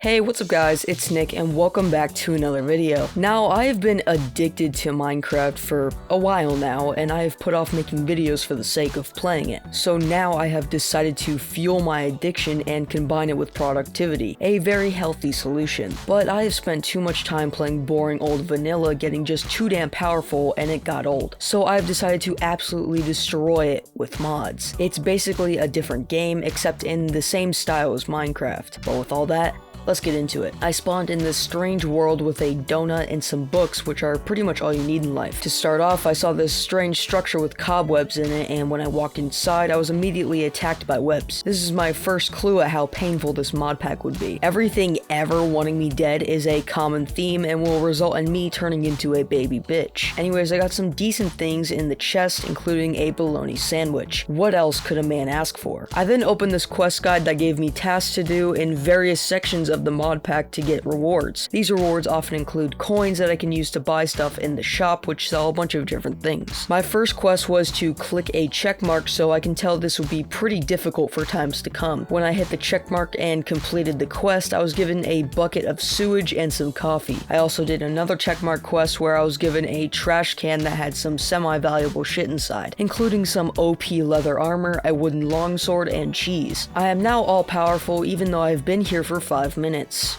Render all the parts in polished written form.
Hey, what's up guys, it's Nick and welcome back to another video. Now, I have been addicted to Minecraft for a while now, and I have put off making videos for the sake of playing it. So now I have decided to fuel my addiction and combine it with productivity, a very healthy solution. But I have spent too much time playing boring old vanilla, getting just too damn powerful, and it got old. So I've decided to absolutely destroy it with mods. It's basically a different game, except in the same style as Minecraft. But with all that, let's get into it. I spawned in this strange world with a donut and some books, which are pretty much all you need in life. To start off, I saw this strange structure with cobwebs in it, and when I walked inside, I was immediately attacked by webs. This is my first clue at how painful this mod pack would be. Everything ever wanting me dead is a common theme and will result in me turning into a baby bitch. Anyways, I got some decent things in the chest, including a bologna sandwich. What else could a man ask for? I then opened this quest guide that gave me tasks to do in various sections of the mod pack to get rewards. These rewards often include coins that I can use to buy stuff in the shop, which sell a bunch of different things. My first quest was to click a check mark, so I can tell this would be pretty difficult for times to come. When I hit the check mark and completed the quest, I was given a bucket of sewage and some coffee. I also did another check mark quest where I was given a trash can that had some semi-valuable shit inside, including some OP leather armor, a wooden longsword, and cheese. I am now all powerful even though I've been here for 5 minutes.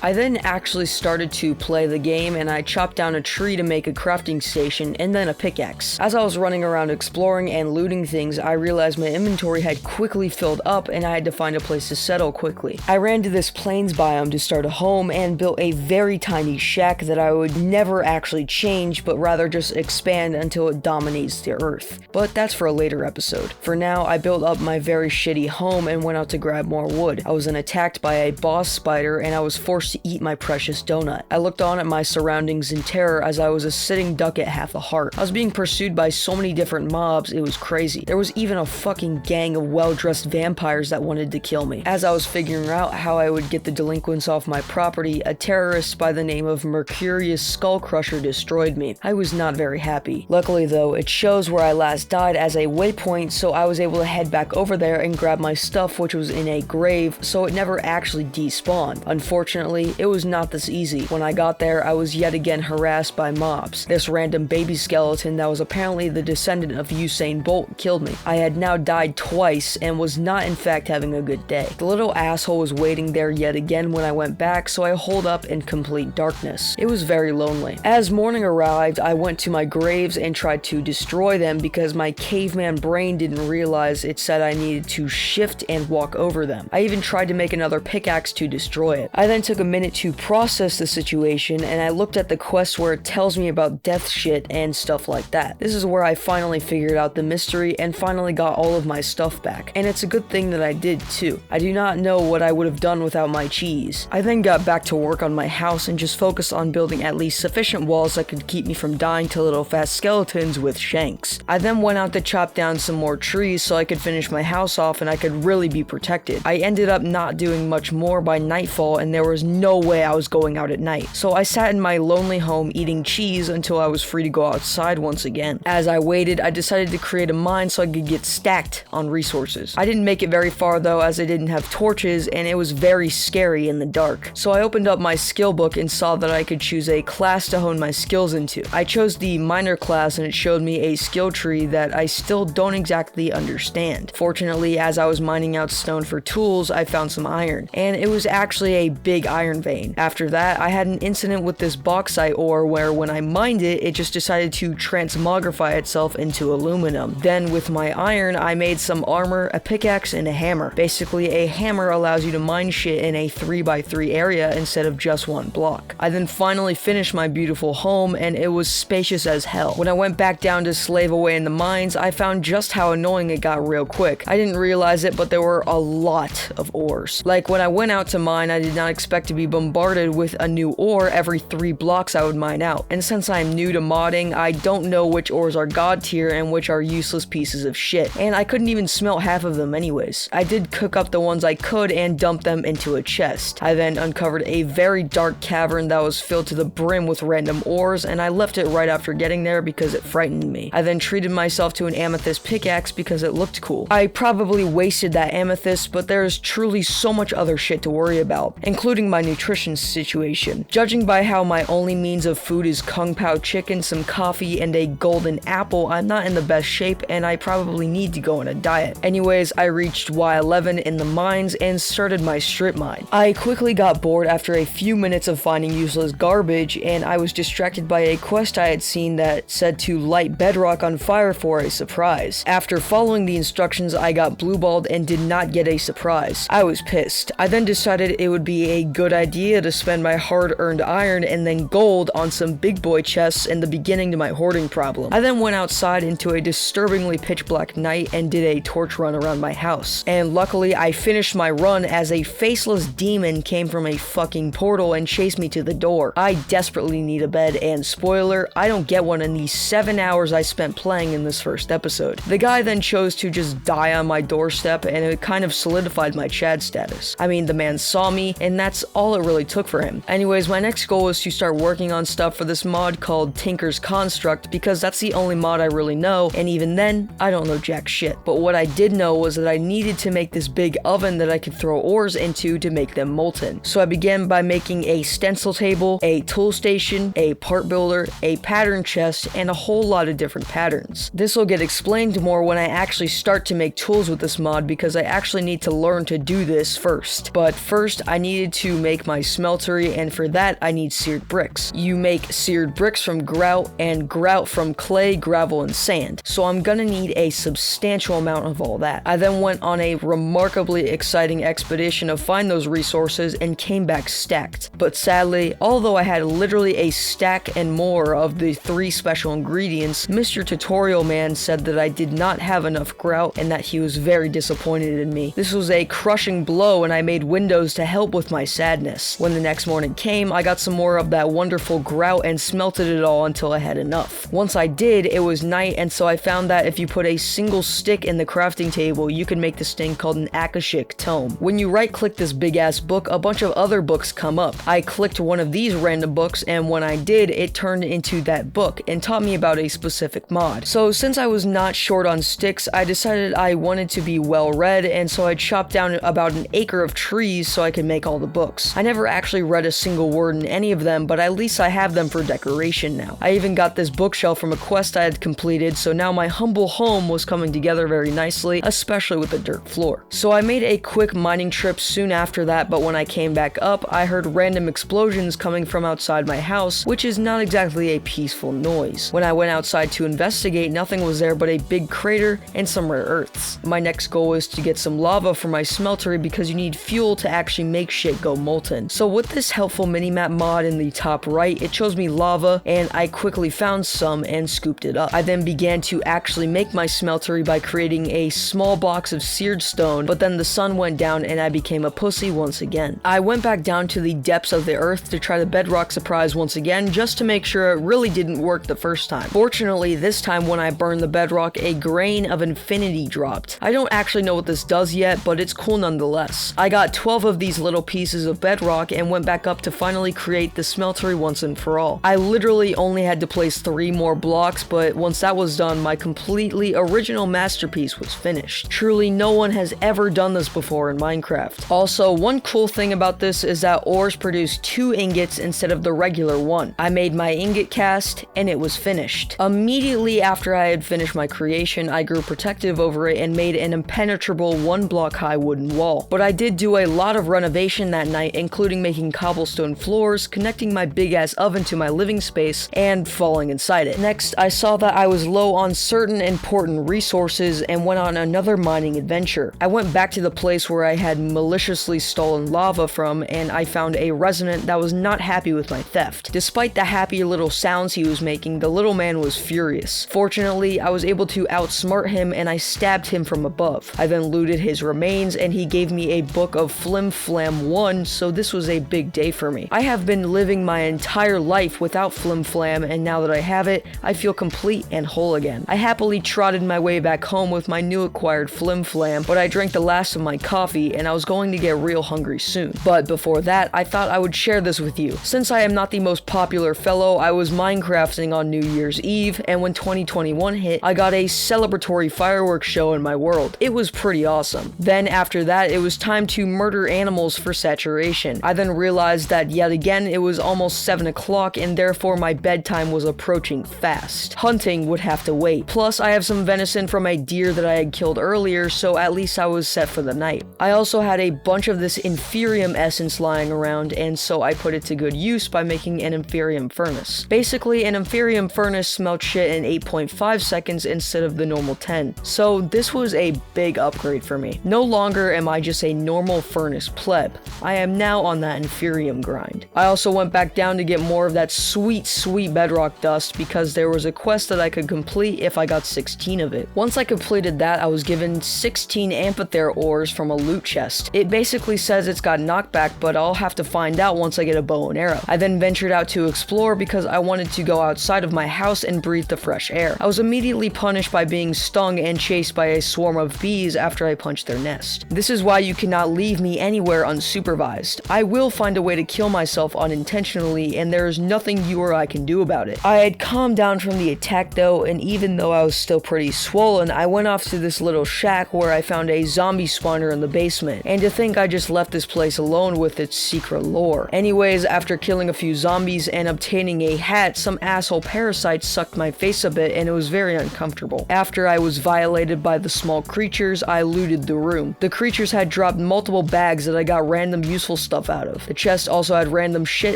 I then actually started to play the game, and I chopped down a tree to make a crafting station and then a pickaxe. As I was running around exploring and looting things, I realized my inventory had quickly filled up and I had to find a place to settle quickly. I ran to this plains biome to start a home and built a very tiny shack that I would never actually change, but rather just expand until it dominates the earth. But that's for a later episode. For now, I built up my very shitty home and went out to grab more wood. I was then attacked by a boss spider and I was forced to eat my precious donut. I looked on at my surroundings in terror as I was a sitting duck at half a heart. I was being pursued by so many different mobs, it was crazy. There was even a fucking gang of well-dressed vampires that wanted to kill me. As I was figuring out how I would get the delinquents off my property, a terrorist by the name of Mercurius Skullcrusher destroyed me. I was not very happy. Luckily though, it shows where I last died as a waypoint, so I was able to head back over there and grab my stuff, which was in a grave, so it never actually despawned. Unfortunately, it was not this easy. When I got there, I was yet again harassed by mobs. This random baby skeleton that was apparently the descendant of Usain Bolt killed me. I had now died twice and was not in fact having a good day. The little asshole was waiting there yet again when I went back, so I holed up in complete darkness. It was very lonely. As morning arrived, I went to my graves and tried to destroy them because my caveman brain didn't realize it said I needed to shift and walk over them. I even tried to make another pickaxe to destroy it. I then took a minute to process the situation, and I looked at the quest where it tells me about death shit and stuff like that. This is where I finally figured out the mystery and finally got all of my stuff back. And it's a good thing that I did too. I do not know what I would have done without my cheese. I then got back to work on my house and just focused on building at least sufficient walls that could keep me from dying to little fast skeletons with shanks. I then went out to chop down some more trees so I could finish my house off and I could really be protected. I ended up not doing much more by nightfall, and there was no way I was going out at night. So I sat in my lonely home eating cheese until I was free to go outside once again. As I waited, I decided to create a mine so I could get stacked on resources. I didn't make it very far though, as I didn't have torches and it was very scary in the dark. So I opened up my skill book and saw that I could choose a class to hone my skills into. I chose the miner class and it showed me a skill tree that I still don't exactly understand. Fortunately, as I was mining out stone for tools, I found some iron, and it was actually a big iron vein. After that, I had an incident with this bauxite ore where when I mined it, it just decided to transmogrify itself into aluminum. Then with my iron, I made some armor, a pickaxe, and a hammer. Basically, a hammer allows you to mine shit in a 3x3 area instead of just one block. I then finally finished my beautiful home, and it was spacious as hell. When I went back down to slave away in the mines, I found just how annoying it got real quick. I didn't realize it, but there were a lot of ores. Like when I went out to mine, I did not expect to be bombarded with a new ore every 3 blocks I would mine out. And since I'm new to modding, I don't know which ores are god tier and which are useless pieces of shit. And I couldn't even smelt half of them anyways. I did cook up the ones I could and dump them into a chest. I then uncovered a very dark cavern that was filled to the brim with random ores, and I left it right after getting there because it frightened me. I then treated myself to an amethyst pickaxe because it looked cool. I probably wasted that amethyst, but there's truly so much other shit to worry about. including my nutrition situation. Judging by how my only means of food is Kung Pao chicken, some coffee, and a golden apple, I'm not in the best shape and I probably need to go on a diet. Anyways, I reached Y11 in the mines and started my strip mine. I quickly got bored after a few minutes of finding useless garbage, and I was distracted by a quest I had seen that said to light bedrock on fire for a surprise. After following the instructions, I got blueballed and did not get a surprise. I was pissed. I then decided it would be a good idea to spend my hard-earned iron and then gold on some big boy chests in the beginning to my hoarding problem. I then went outside into a disturbingly pitch black night and did a torch run around my house. And luckily, I finished my run as a faceless demon came from a fucking portal and chased me to the door. I desperately need a bed, and spoiler, I don't get one in the 7 hours I spent playing in this first episode. The guy then chose to just die on my doorstep, and it kind of solidified my Chad status. I mean, the man saw me, and that's all it really took for him. Anyways, my next goal is to start working on stuff for this mod called Tinker's Construct, because that's the only mod I really know, and even then, I don't know jack shit. But what I did know was that I needed to make this big oven that I could throw ores into to make them molten. So I began by making a stencil table, a tool station, a part builder, a pattern chest, and a whole lot of different patterns. This will get explained more when I actually start to make tools with this mod, because I actually need to learn to do this first. But first, I needed to make my smeltery, and for that, I need seared bricks. You make seared bricks from grout, and grout from clay, gravel, and sand. So I'm gonna need a substantial amount of all that. I then went on a remarkably exciting expedition to find those resources and came back stacked. But sadly, although I had literally a stack and more of the 3 special ingredients, Mr. Tutorial Man said that I did not have enough grout and that he was very disappointed in me. This was a crushing blow, and I made windows to help with my sadness. When the next morning came, I got some more of that wonderful grout and smelted it all until I had enough. Once I did, it was night, and so I found that if you put a single stick in the crafting table, you can make this thing called an Akashic Tome. When you right-click this big-ass book, a bunch of other books come up. I clicked one of these random books, and when I did, it turned into that book and taught me about a specific mod. So since I was not short on sticks, I decided I wanted to be well-read, and so I chopped down about an acre of trees so I could make all the books. I never actually read a single word in any of them, but at least I have them for decoration now. I even got this bookshelf from a quest I had completed, so now my humble home was coming together very nicely, especially with the dirt floor. So I made a quick mining trip soon after that, but when I came back up, I heard random explosions coming from outside my house, which is not exactly a peaceful noise. When I went outside to investigate, nothing was there but a big crater and some rare earths. My next goal is to get some lava for my smeltery, because you need fuel to actually make shit go molten. So with this helpful minimap mod in the top right, it shows me lava, and I quickly found some and scooped it up. I then began to actually make my smeltery by creating a small box of seared stone, but then the sun went down and I became a pussy once again. I went back down to the depths of the earth to try the bedrock surprise once again, just to make sure it really didn't work the first time. Fortunately, this time when I burned the bedrock, a grain of infinity dropped. I don't actually know what this does yet, but it's cool nonetheless. I got 12 of these little pieces of bedrock and went back up to finally create the smeltery once and for all. I literally only had to place 3 more blocks, but once that was done, my completely original masterpiece was finished. Truly, no one has ever done this before in Minecraft. Also, one cool thing about this is that ores produce 2 ingots instead of the regular 1. I made my ingot cast, and it was finished. Immediately after I had finished my creation, I grew protective over it and made an impenetrable 1-block high wooden wall. But I did do a lot of renovation that night, including making cobblestone floors, connecting my big-ass oven to my living space, and falling inside it. Next, I saw that I was low on certain important resources and went on another mining adventure. I went back to the place where I had maliciously stolen lava from, and I found a resident that was not happy with my theft. Despite the happy little sounds he was making, the little man was furious. Fortunately, I was able to outsmart him and I stabbed him from above. I then looted his remains and he gave me a book of Flim Flam 1, so this was a big day for me. I have been living my entire life without Flim Flam, and now that I have it, I feel complete and whole again. I happily trotted my way back home with my new acquired Flim Flam, but I drank the last of my coffee and I was going to get real hungry soon. But before that, I thought I would share this with you. Since I am not the most popular fellow, I was Minecrafting on New Year's Eve, and when 2021 hit, I got a celebratory fireworks show in my world. It was pretty awesome. Then after that, it was time to murder animals for for saturation. I then realized that yet again it was almost 7 o'clock and therefore my bedtime was approaching fast. Hunting would have to wait. Plus I have some venison from a deer that I had killed earlier, so at least I was set for the night. I also had a bunch of this inferium essence lying around, and so I put it to good use by making an inferium furnace. Basically, an inferium furnace smelt shit in 8.5 seconds instead of the normal 10. So this was a big upgrade for me. No longer am I just a normal furnace pleb. I am now on that inferium grind. I also went back down to get more of that sweet bedrock dust because there was a quest that I could complete if I got 16 of it. Once I completed that, I was given 16 amphitheater ores from a loot chest. It basically says it's got knockback, but I'll have to find out once I get a bow and arrow. I then ventured out to explore because I wanted to go outside of my house and breathe the fresh air. I was immediately punished by being stung and chased by a swarm of bees after I punched their nest. This is why you cannot leave me anywhere unsupervised. I will find a way to kill myself unintentionally, and there is nothing you or I can do about it. I had calmed down from the attack though, and even though I was still pretty swollen, I went off to this little shack where I found a zombie spawner in the basement, and to think I just left this place alone with its secret lore. Anyways, after killing a few zombies and obtaining a hat, some asshole parasites sucked my face a bit and it was very uncomfortable. After I was violated by the small creatures, I looted the room. The creatures had dropped multiple bags that I got random useful stuff out of. The chest also had random shit,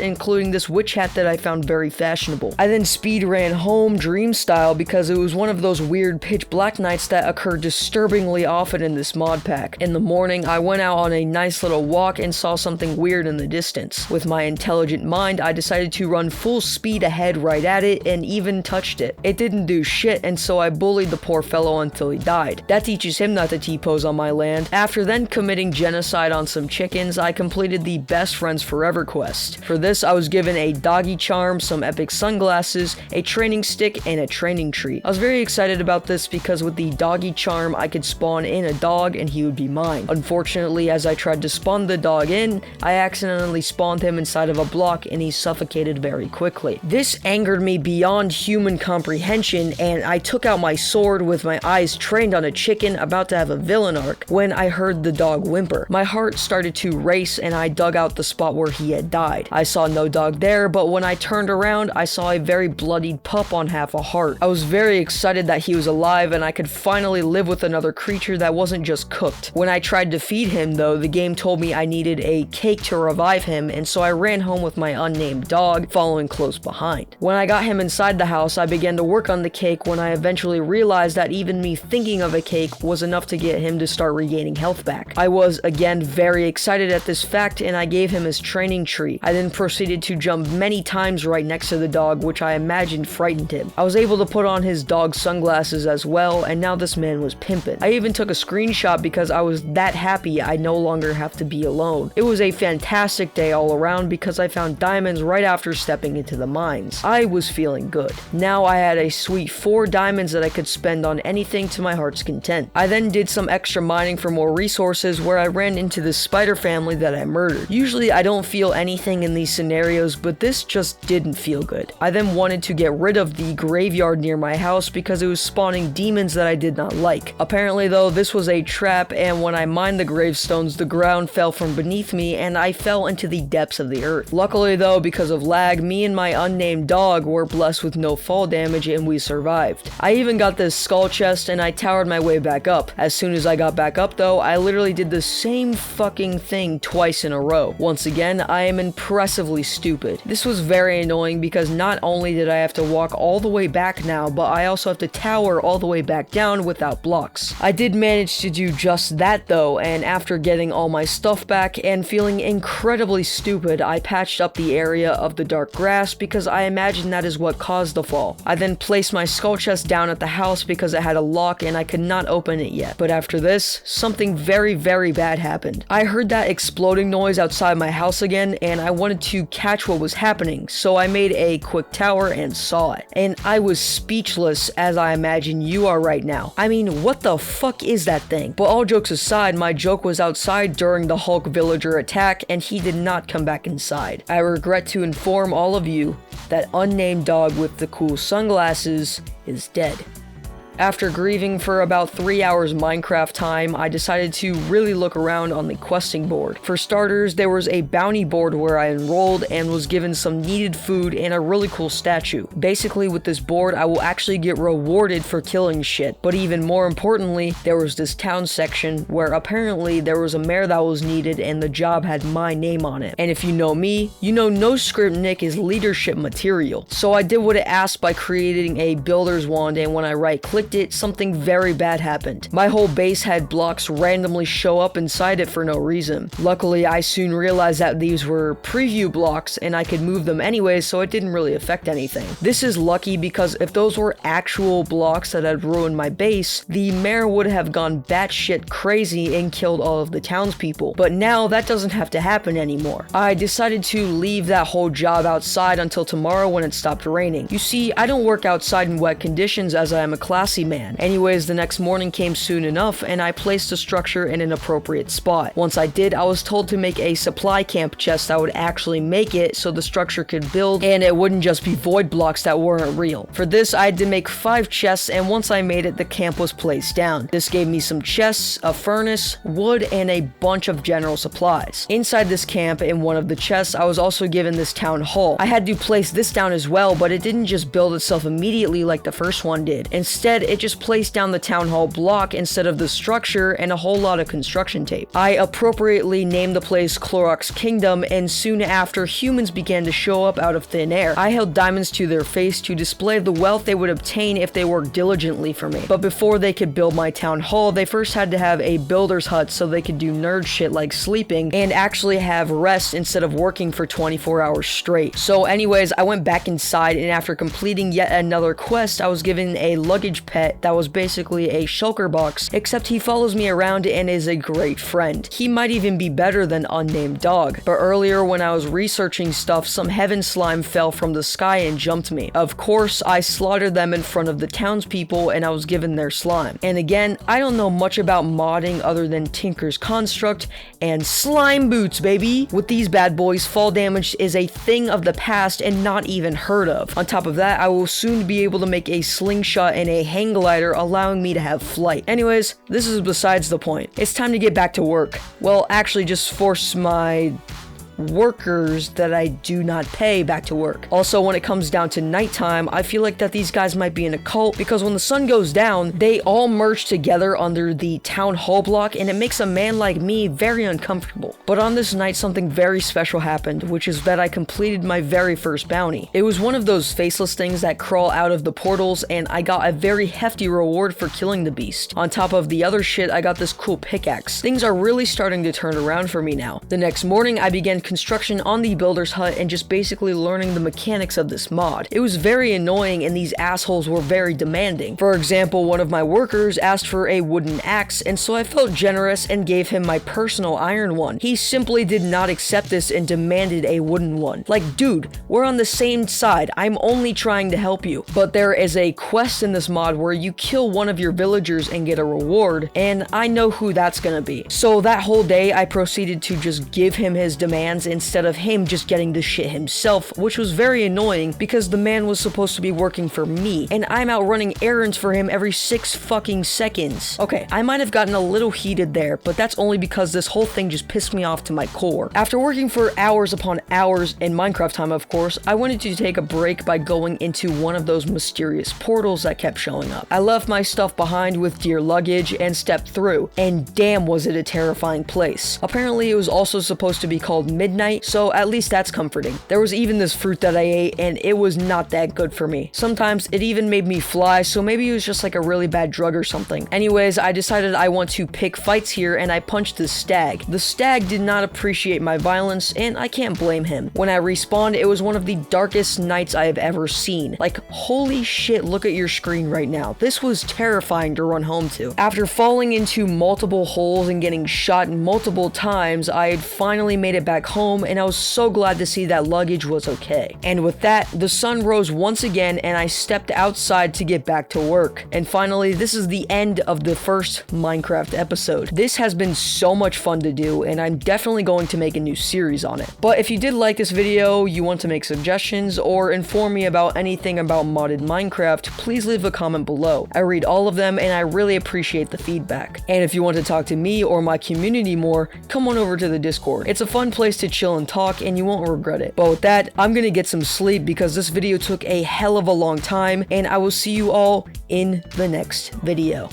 including this witch hat that I found very fashionable. I then speed ran home dream style because it was one of those weird pitch black nights that occur disturbingly often in this mod pack. In the morning, I went out on a nice little walk and saw something weird in the distance. With my intelligent mind, I decided to run full speed ahead right at it and even touched it. It didn't do shit, and so I bullied the poor fellow until he died. That teaches him not to T-pose on my land. After then committing genocide on some chickens, I completed the Best Friends Forever quest. For this, I was given a doggy charm, some epic sunglasses, a training stick, and a training tree. I was very excited about this because with the doggy charm, I could spawn in a dog and he would be mine. Unfortunately, as I tried to spawn the dog in, I accidentally spawned him inside of a block and he suffocated very quickly. This angered me beyond human comprehension, and I took out my sword with my eyes trained on a chicken about to have a villain arc when I heard the dog whimper. My heart started to race and I dug out the spot where he had died. I saw no dog there, but when I turned around, I saw a very bloodied pup on half a heart. I was very excited that he was alive and I could finally live with another creature that wasn't just cooked. When I tried to feed him though, the game told me I needed a cake to revive him, and so I ran home with my unnamed dog, following close behind. When I got him inside the house, I began to work on the cake when I eventually realized that even me thinking of a cake was enough to get him to start regaining health back. I was again very excited at this fact and I gave him his training tree. I then proceeded to jump many times right next to the dog, which I imagined frightened him. I was able to put on his dog sunglasses as well, and now this man was pimpin'. I even took a screenshot because I was that happy I no longer have to be alone. It was a fantastic day all around because I found diamonds right after stepping into the mines. I was feeling good. Now I had a sweet 4 diamonds that I could spend on anything to my heart's content. I then did some extra mining for more resources where I ran into this spider family that I murdered. Usually I don't feel anything in these scenarios, but this just didn't feel good. I then wanted to get rid of the graveyard near my house because it was spawning demons that I did not like. Apparently though, this was a trap, and when I mined the gravestones, the ground fell from beneath me and I fell into the depths of the earth. Luckily though, because of lag, me and my unnamed dog were blessed with no fall damage and we survived. I even got this skull chest and I towered my way back up. As soon as I got back up though, I literally did the same fucking thing twice in a row. Once again, I am impressively stupid. This was very annoying because not only did I have to walk all the way back now, but I also have to tower all the way back down without blocks. I did manage to do just that though, and after getting all my stuff back and feeling incredibly stupid, I patched up the area of the dark grass because I imagine that is what caused the fall. I then placed my skull chest down at the house because it had a lock and I could not open it yet. But after this, something very bad happened. I heard that exploding noise outside my house again and I wanted to catch what was happening, so I made a quick tower and saw it. And I was speechless, as I imagine you are right now. I mean, what the fuck is that thing? But all jokes aside, my joke was outside during the Hulk villager attack and he did not come back inside. I regret to inform all of you that unnamed dog with the cool sunglasses is dead. After grieving for about 3 hours Minecraft time, I decided to really look around on the questing board. For starters, there was a bounty board where I enrolled and was given some needed food and a really cool statue. Basically, with this board, I will actually get rewarded for killing shit. But even more importantly, there was this town section where apparently there was a mayor that was needed and the job had my name on it. And if you know me, you know NoScriptNick is leadership material. So I did what it asked by creating a builder's wand, and when I right-clicked it, something very bad happened. My whole base had blocks randomly show up inside it for no reason. Luckily, I soon realized that these were preview blocks and I could move them anyway, so it didn't really affect anything. This is lucky because if those were actual blocks that had ruined my base, the mayor would have gone batshit crazy and killed all of the townspeople. But now that doesn't have to happen anymore. I decided to leave that whole job outside until tomorrow when it stopped raining. You see, I don't work outside in wet conditions as I am a classy man. Anyways, the next morning came soon enough and I placed the structure in an appropriate spot. Once I did, I was told to make a supply camp chest that would actually make it so the structure could build and it wouldn't just be void blocks that weren't real. For this, I had to make 5 chests, and once I made it, the camp was placed down. This gave me some chests, a furnace, wood, and a bunch of general supplies. Inside this camp, in one of the chests, I was also given this town hall. I had to place this down as well, but it didn't just build itself immediately like the first one did. Instead, it just placed down the town hall block instead of the structure and a whole lot of construction tape. I appropriately named the place Clorox Kingdom, and soon after, humans began to show up out of thin air. I held diamonds to their face to display the wealth they would obtain if they worked diligently for me. But before they could build my town hall, they first had to have a builder's hut so they could do nerd shit like sleeping and actually have rest instead of working for 24 hours straight. So anyways, I went back inside, and after completing yet another quest, I was given a luggage pet that was basically a shulker box, except he follows me around and is a great friend. He might even be better than Unnamed Dog. But earlier when I was researching stuff, some heaven slime fell from the sky and jumped me. Of course, I slaughtered them in front of the townspeople and I was given their slime. And again, I don't know much about modding other than Tinker's Construct and slime boots, baby! With these bad boys, fall damage is a thing of the past and not even heard of. On top of that, I will soon be able to make a slingshot and a hang glider, allowing me to have flight. Anyways, this is besides the point. It's time to get back to work. Well, actually just force my workers that I do not pay back to work. Also, when it comes down to nighttime, I feel like that these guys might be in a cult, because when the sun goes down, they all merge together under the town hall block, and it makes a man like me very uncomfortable. But on this night, something very special happened, which is that I completed my very first bounty. It was one of those faceless things that crawl out of the portals, and I got a very hefty reward for killing the beast. On top of the other shit, I got this cool pickaxe. Things are really starting to turn around for me now. The next morning, I began construction on the builder's hut and just basically learning the mechanics of this mod. It was very annoying and these assholes were very demanding. For example, one of my workers asked for a wooden axe, and so I felt generous and gave him my personal iron one. He simply did not accept this and demanded a wooden one. Like, dude, we're on the same side. I'm only trying to help you. But there is a quest in this mod where you kill one of your villagers and get a reward, and I know who that's gonna be. So that whole day, I proceeded to just give him his demands instead of him just getting the shit himself, which was very annoying because the man was supposed to be working for me, and I'm out running errands for him every 6 fucking seconds. Okay, I might have gotten a little heated there, but that's only because this whole thing just pissed me off to my core. After working for hours upon hours in Minecraft time, of course, I wanted to take a break by going into one of those mysterious portals that kept showing up. I left my stuff behind with dear luggage and stepped through, and damn was it a terrifying place. Apparently it was also supposed to be called midnight, so at least that's comforting. There was even this fruit that I ate, and it was not that good for me. Sometimes it even made me fly, so maybe it was just like a really bad drug or something. Anyways, I decided I want to pick fights here, and I punched the stag. The stag did not appreciate my violence, and I can't blame him. When I respawned, it was one of the darkest nights I have ever seen. Like, holy shit, look at your screen right now. This was terrifying to run home to. After falling into multiple holes and getting shot multiple times, I had finally made it back home, and I was so glad to see that luggage was okay. And with that, the sun rose once again, and I stepped outside to get back to work. And finally, this is the end of the first Minecraft episode. This has been so much fun to do, and I'm definitely going to make a new series on it. But if you did like this video, you want to make suggestions, or inform me about anything about modded Minecraft, please leave a comment below. I read all of them, and I really appreciate the feedback. And if you want to talk to me or my community more, come on over to the Discord. It's a fun place to chill and talk, and you won't regret it. But with that, I'm gonna get some sleep because this video took a hell of a long time, and I will see you all in the next video.